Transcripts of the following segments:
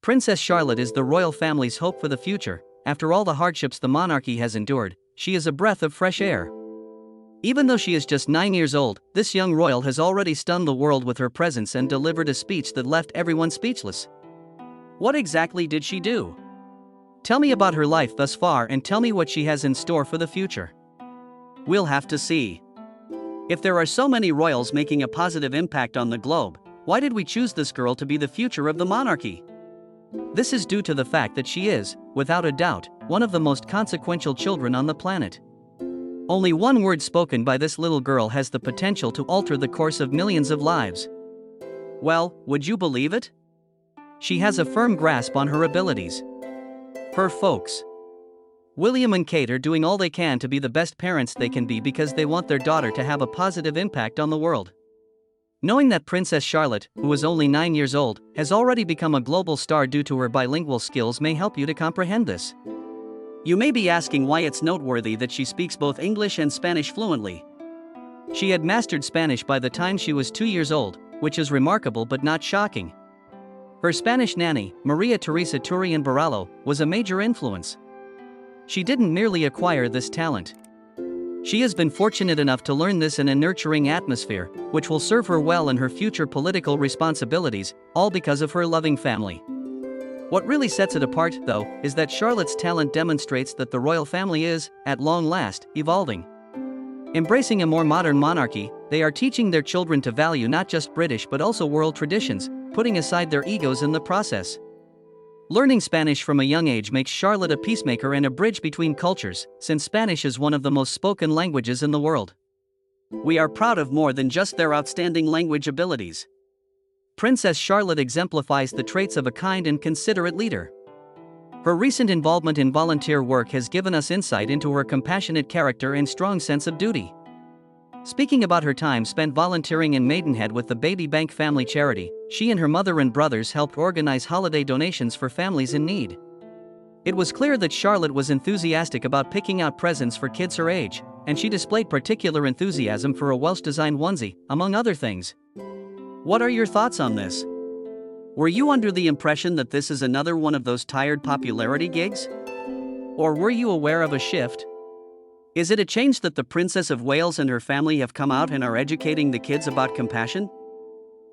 Princess Charlotte is the royal family's hope for the future. After all the hardships the monarchy has endured, she is a breath of fresh air. Even though she is just 9 years old, this young royal has already stunned the world with her presence and delivered a speech that left everyone speechless. What exactly did she do? Tell me about her life thus far and tell me what she has in store for the future. We'll have to see. If there are so many royals making a positive impact on the globe, why did we choose this girl to be the future of the monarchy? This is due to the fact that she is, without a doubt, one of the most consequential children on the planet. Only one word spoken by this little girl has the potential to alter the course of millions of lives. Well, would you believe it? She has a firm grasp on her abilities. Her folks, William and Kate, are doing all they can to be the best parents they can be because they want their daughter to have a positive impact on the world. Knowing that Princess Charlotte, who is only 9 years old, has already become a global star due to her bilingual skills may help you to comprehend this. You may be asking why it's noteworthy that she speaks both English and Spanish fluently. She had mastered Spanish by the time she was 2 years old, which is remarkable but not shocking. Her Spanish nanny, Maria Teresa Turian Baralo, was a major influence. She didn't merely acquire this talent. She has been fortunate enough to learn this in a nurturing atmosphere, which will serve her well in her future political responsibilities, all because of her loving family. What really sets it apart, though, is that Charlotte's talent demonstrates that the royal family is, at long last, evolving. Embracing a more modern monarchy, they are teaching their children to value not just British but also world traditions, putting aside their egos in the process. Learning Spanish from a young age makes Charlotte a peacemaker and a bridge between cultures, since Spanish is one of the most spoken languages in the world. We are proud of more than just their outstanding language abilities. Princess Charlotte exemplifies the traits of a kind and considerate leader. Her recent involvement in volunteer work has given us insight into her compassionate character and strong sense of duty. Speaking about her time spent volunteering in Maidenhead with the Baby Bank Family Charity, she and her mother and brothers helped organize holiday donations for families in need. It was clear that Charlotte was enthusiastic about picking out presents for kids her age, and she displayed particular enthusiasm for a Welsh-designed onesie, among other things. What are your thoughts on this? Were you under the impression that this is another one of those tired popularity gigs? Or were you aware of a shift? Is it a change that the Princess of Wales and her family have come out and are educating the kids about compassion?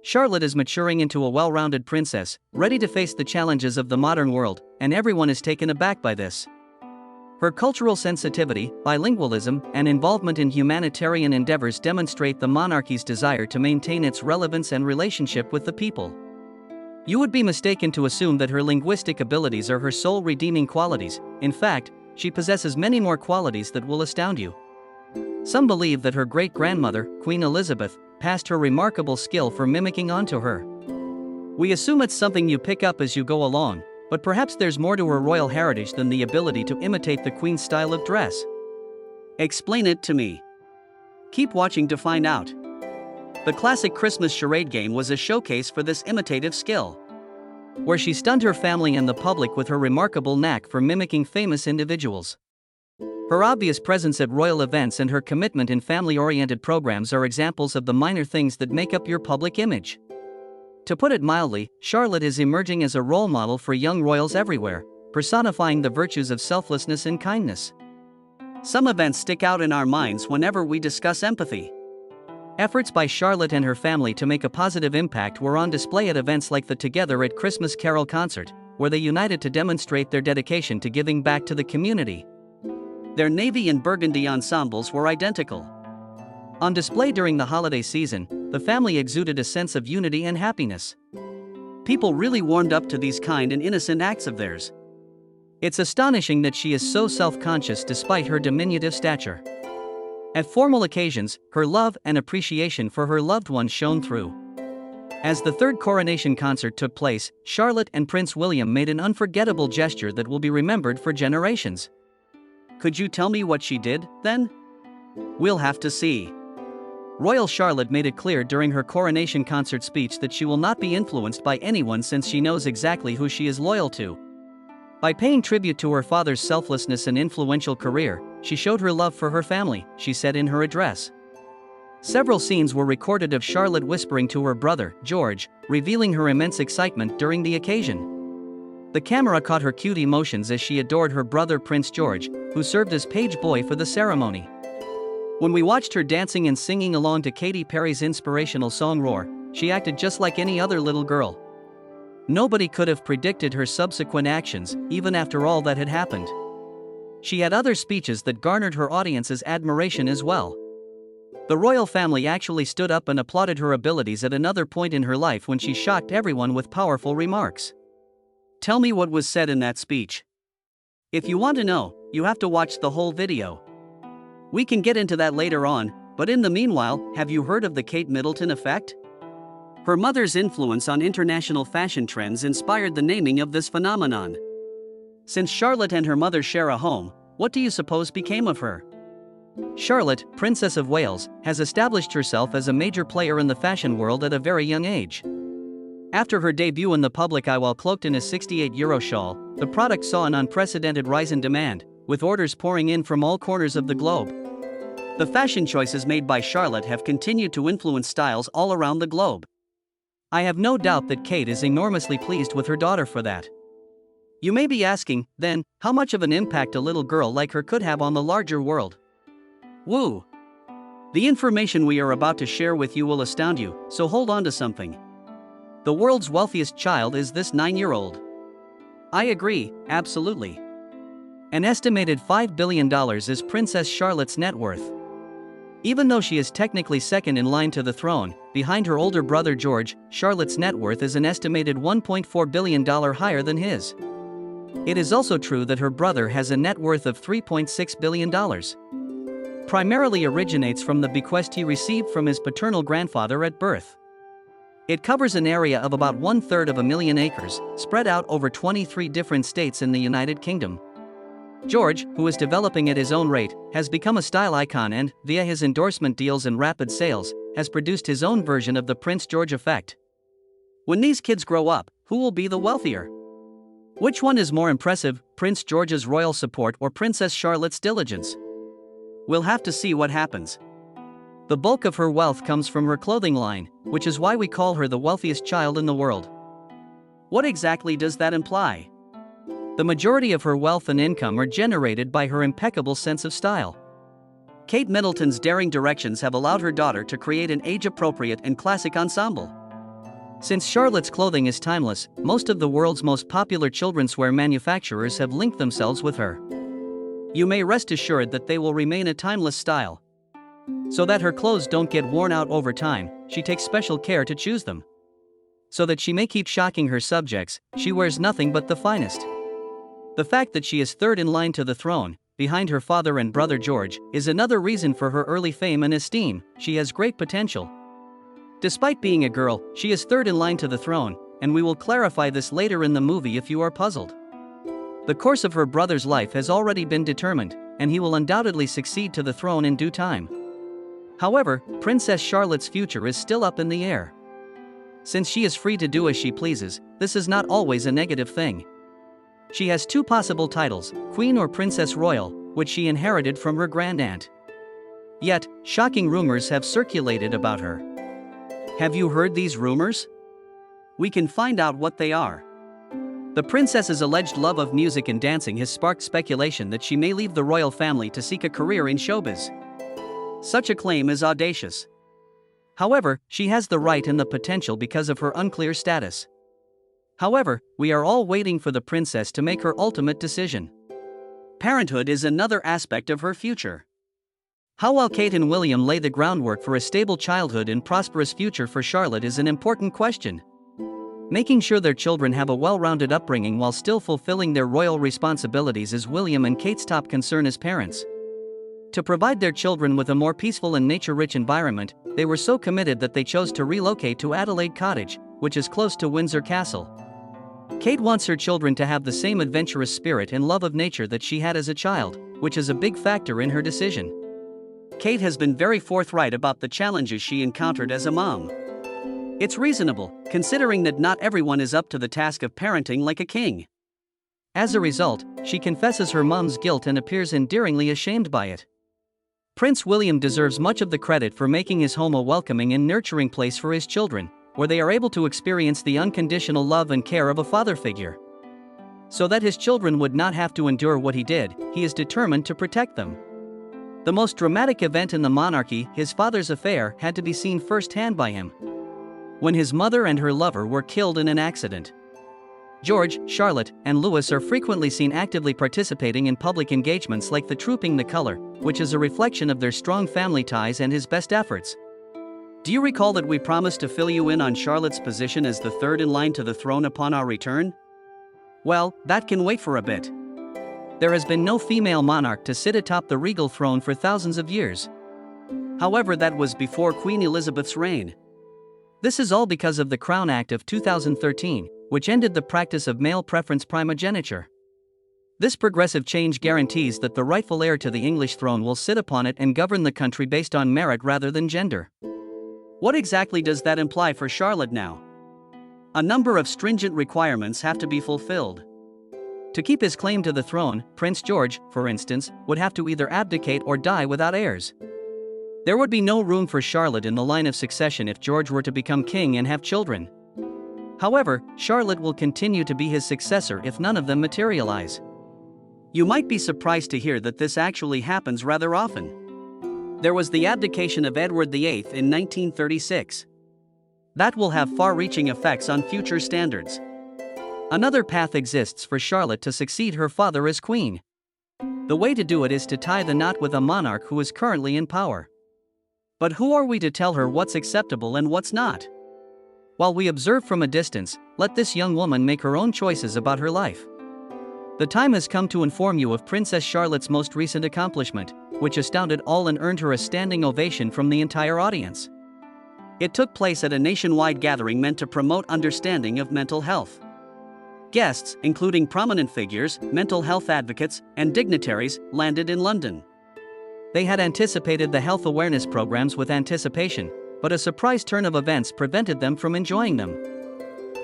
Charlotte is maturing into a well-rounded princess, ready to face the challenges of the modern world, and everyone is taken aback by this. Her cultural sensitivity, bilingualism, and involvement in humanitarian endeavors demonstrate the monarchy's desire to maintain its relevance and relationship with the people. You would be mistaken to assume that her linguistic abilities are her sole redeeming qualities. In fact, she possesses many more qualities that will astound you. Some believe that her great-grandmother, Queen Elizabeth, passed her remarkable skill for mimicking onto her. We assume it's something you pick up as you go along, but perhaps there's more to her royal heritage than the ability to imitate the Queen's style of dress. Explain it to me. Keep watching to find out. The classic Christmas charade game was a showcase for this imitative skill, where she stunned her family and the public with her remarkable knack for mimicking famous individuals. Her obvious presence at royal events and her commitment in family-oriented programs are examples of the minor things that make up your public image. To put it mildly, Charlotte is emerging as a role model for young royals everywhere, personifying the virtues of selflessness and kindness. Some events stick out in our minds whenever we discuss empathy. Efforts by Charlotte and her family to make a positive impact were on display at events like the Together at Christmas Carol concert, where they united to demonstrate their dedication to giving back to the community. Their navy and burgundy ensembles were identical. On display during the holiday season, the family exuded a sense of unity and happiness. People really warmed up to these kind and innocent acts of theirs. It's astonishing that she is so self-conscious despite her diminutive stature. At formal occasions, her love and appreciation for her loved ones shone through. As the third Coronation concert took place, Charlotte and Prince William made an unforgettable gesture that will be remembered for generations. Could you tell me what she did, then? We'll have to see. Royal Charlotte made it clear during her coronation concert speech that she will not be influenced by anyone since she knows exactly who she is loyal to. By paying tribute to her father's selflessness and influential career, she showed her love for her family, she said in her address. Several scenes were recorded of Charlotte whispering to her brother, George, revealing her immense excitement during the occasion. The camera caught her cute emotions as she adored her brother Prince George, who served as page boy for the ceremony. When we watched her dancing and singing along to Katy Perry's inspirational song Roar, she acted just like any other little girl. Nobody could have predicted her subsequent actions, even after all that had happened. She had other speeches that garnered her audience's admiration as well. The royal family actually stood up and applauded her abilities at another point in her life when she shocked everyone with powerful remarks. Tell me what was said in that speech. If you want to know, you have to watch the whole video. We can get into that later on, but in the meanwhile, have you heard of the Kate Middleton effect? Her mother's influence on international fashion trends inspired the naming of this phenomenon. Since Charlotte and her mother share a home, what do you suppose became of her? Charlotte, Princess of Wales, has established herself as a major player in the fashion world at a very young age. After her debut in the public eye while cloaked in a €68 shawl, the product saw an unprecedented rise in demand, with orders pouring in from all corners of the globe. The fashion choices made by Charlotte have continued to influence styles all around the globe. I have no doubt that Kate is enormously pleased with her daughter for that. You may be asking, then, how much of an impact a little girl like her could have on the larger world? Woo! The information we are about to share with you will astound you, so hold on to something. The world's wealthiest child is this 9-year-old. I agree, absolutely. An estimated $5 billion is Princess Charlotte's net worth. Even though she is technically second in line to the throne, behind her older brother George, Charlotte's net worth is an estimated $1.4 billion higher than his. It is also true that her brother has a net worth of $3.6 billion. Primarily originates from the bequest he received from his paternal grandfather at birth. It covers an area of about 1/3 of a million acres, spread out over 23 different states in the United Kingdom. George, who is developing at his own rate, has become a style icon and, via his endorsement deals and rapid sales, has produced his own version of the Prince George effect. When these kids grow up, who will be the wealthier? Which one is more impressive, Prince George's royal support or Princess Charlotte's diligence? We'll have to see what happens. The bulk of her wealth comes from her clothing line, which is why we call her the wealthiest child in the world. What exactly does that imply? The majority of her wealth and income are generated by her impeccable sense of style. Kate Middleton's daring directions have allowed her daughter to create an age-appropriate and classic ensemble. Since Charlotte's clothing is timeless, most of the world's most popular children's wear manufacturers have linked themselves with her. You may rest assured that they will remain a timeless style. So that her clothes don't get worn out over time, she takes special care to choose them. So that she may keep shocking her subjects, she wears nothing but the finest. The fact that she is third in line to the throne, behind her father and brother George, is another reason for her early fame and esteem. She has great potential. Despite being a girl, she is third in line to the throne, and we will clarify this later in the movie if you are puzzled. The course of her brother's life has already been determined, and he will undoubtedly succeed to the throne in due time. However, Princess Charlotte's future is still up in the air. Since she is free to do as she pleases, this is not always a negative thing. She has two possible titles, Queen or Princess Royal, which she inherited from her grandaunt. Yet, shocking rumors have circulated about her. Have you heard these rumors? We can find out what they are. The princess's alleged love of music and dancing has sparked speculation that she may leave the royal family to seek a career in showbiz. Such a claim is audacious. However, she has the right and the potential because of her unclear status. However, we are all waiting for the princess to make her ultimate decision. Parenthood is another aspect of her future. How will Kate and William lay the groundwork for a stable childhood and prosperous future for Charlotte is an important question. Making sure their children have a well-rounded upbringing while still fulfilling their royal responsibilities is William and Kate's top concern as parents. To provide their children with a more peaceful and nature-rich environment, they were so committed that they chose to relocate to Adelaide Cottage, which is close to Windsor Castle. Kate wants her children to have the same adventurous spirit and love of nature that she had as a child, which is a big factor in her decision. Kate has been very forthright about the challenges she encountered as a mom. It's reasonable, considering that not everyone is up to the task of parenting like a king. As a result, she confesses her mom's guilt and appears endearingly ashamed by it. Prince William deserves much of the credit for making his home a welcoming and nurturing place for his children, where they are able to experience the unconditional love and care of a father figure. So that his children would not have to endure what he did, he is determined to protect them. The most dramatic event in the monarchy, his father's affair, had to be seen firsthand by him. When his mother and her lover were killed in an accident. George, Charlotte, and Louis are frequently seen actively participating in public engagements like the Trooping the Color, which is a reflection of their strong family ties and his best efforts. Do you recall that we promised to fill you in on Charlotte's position as the third in line to the throne upon our return? Well, that can wait for a bit. There has been no female monarch to sit atop the regal throne for thousands of years. However, that was before Queen Elizabeth's reign. This is all because of the Crown Act of 2013, which ended the practice of male preference primogeniture. This progressive change guarantees that the rightful heir to the English throne will sit upon it and govern the country based on merit rather than gender. What exactly does that imply for Charlotte now? A number of stringent requirements have to be fulfilled. To keep his claim to the throne, Prince George, for instance, would have to either abdicate or die without heirs. There would be no room for Charlotte in the line of succession if George were to become king and have children. However, Charlotte will continue to be his successor if none of them materialize. You might be surprised to hear that this actually happens rather often. There was the abdication of Edward VIII in 1936. That will have far-reaching effects on future standards. Another path exists for Charlotte to succeed her father as queen. The way to do it is to tie the knot with a monarch who is currently in power. But who are we to tell her what's acceptable and what's not? While we observe from a distance, let this young woman make her own choices about her life. The time has come to inform you of Princess Charlotte's most recent accomplishment, which astounded all and earned her a standing ovation from the entire audience. It took place at a nationwide gathering meant to promote understanding of mental health. Guests, including prominent figures, mental health advocates, and dignitaries, landed in London. They had anticipated the health awareness programs with anticipation, but a surprise turn of events prevented them from enjoying them.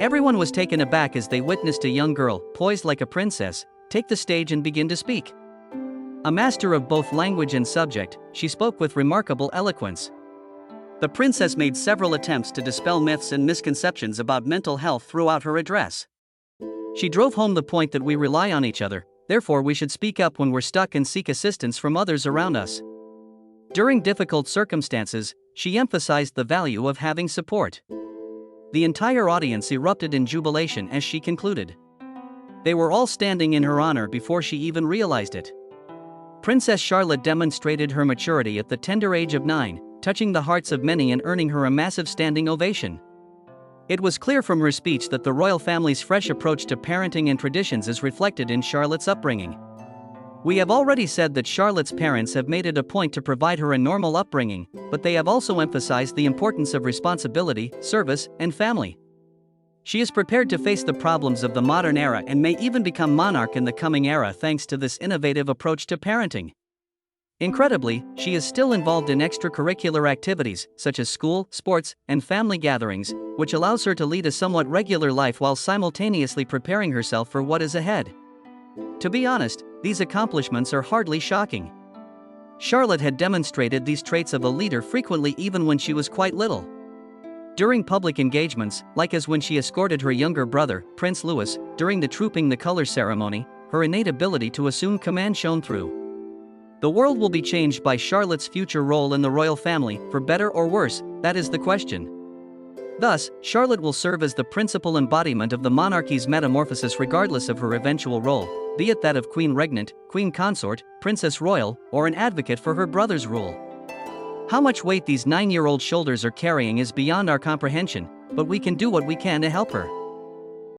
Everyone was taken aback as they witnessed a young girl, poised like a princess, take the stage and begin to speak. A master of both language and subject, she spoke with remarkable eloquence. The princess made several attempts to dispel myths and misconceptions about mental health throughout her address. She drove home the point that we rely on each other, therefore we should speak up when we're stuck and seek assistance from others around us. During difficult circumstances, she emphasized the value of having support. The entire audience erupted in jubilation as she concluded. They were all standing in her honor before she even realized it. Princess Charlotte demonstrated her maturity at the tender age of 9, touching the hearts of many and earning her a massive standing ovation. It was clear from her speech that the royal family's fresh approach to parenting and traditions is reflected in Charlotte's upbringing. We have already said that Charlotte's parents have made it a point to provide her a normal upbringing, but they have also emphasized the importance of responsibility, service, and family. She is prepared to face the problems of the modern era and may even become monarch in the coming era thanks to this innovative approach to parenting. Incredibly, she is still involved in extracurricular activities, such as school, sports, and family gatherings, which allows her to lead a somewhat regular life while simultaneously preparing herself for what is ahead. To be honest, these accomplishments are hardly shocking. Charlotte had demonstrated these traits of a leader frequently even when she was quite little. During public engagements, like as when she escorted her younger brother, Prince Louis, during the Trooping the Color ceremony, her innate ability to assume command shone through. The world will be changed by Charlotte's future role in the royal family, for better or worse, that is the question. Thus, Charlotte will serve as the principal embodiment of the monarchy's metamorphosis regardless of her eventual role, be it that of Queen Regnant, Queen Consort, Princess Royal, or an advocate for her brother's rule. How much weight these 9-year-old shoulders are carrying is beyond our comprehension, but we can do what we can to help her.